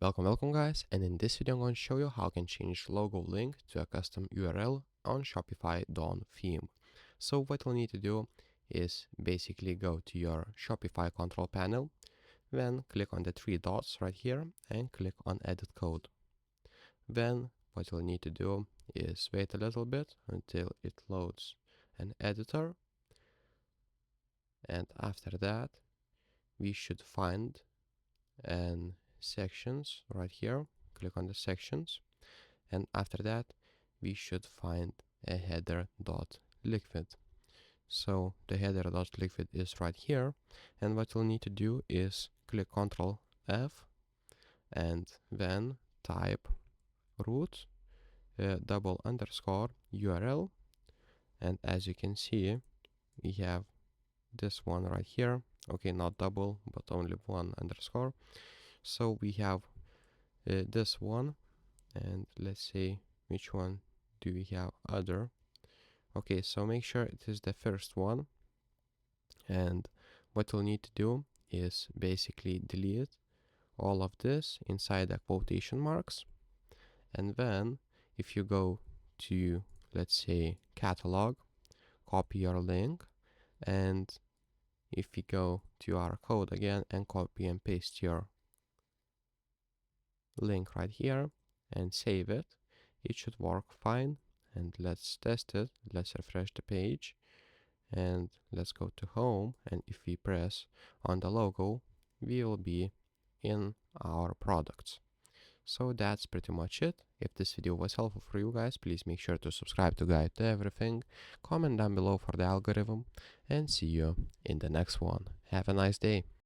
Welcome guys, and in this video I'm going to show you how you can change logo link to a custom URL on Shopify Dawn Theme. So what you'll need to do is basically go to your Shopify control panel, then click on the three dots right here and click on edit code. Then what you'll need to do is wait a little bit until it loads an editor, and after that we should find an sections right here. Click on the sections, and after that we should find a header.liquid. So the header.liquid is right here, and what you'll need to do is click Ctrl F and then type root double underscore URL, and as you can see we have this one right here. Okay, not double but only one underscore. So we have this one, and let's see which one do we have other. Okay, so make sure it is the first one, and what you'll need to do is basically delete all of this inside the quotation marks, and then if you go to, let's say, catalog, copy your link, and if we go to our code again and copy and paste your link right here and save it, it should work fine. And let's test it. Let's refresh the page and let's go to home, and if we press on the logo we will be in our products. So that's pretty much it. If this video was helpful for you guys, please make sure to subscribe to Guide to Everything, comment down below for the algorithm, and see you in the next one. Have a nice day.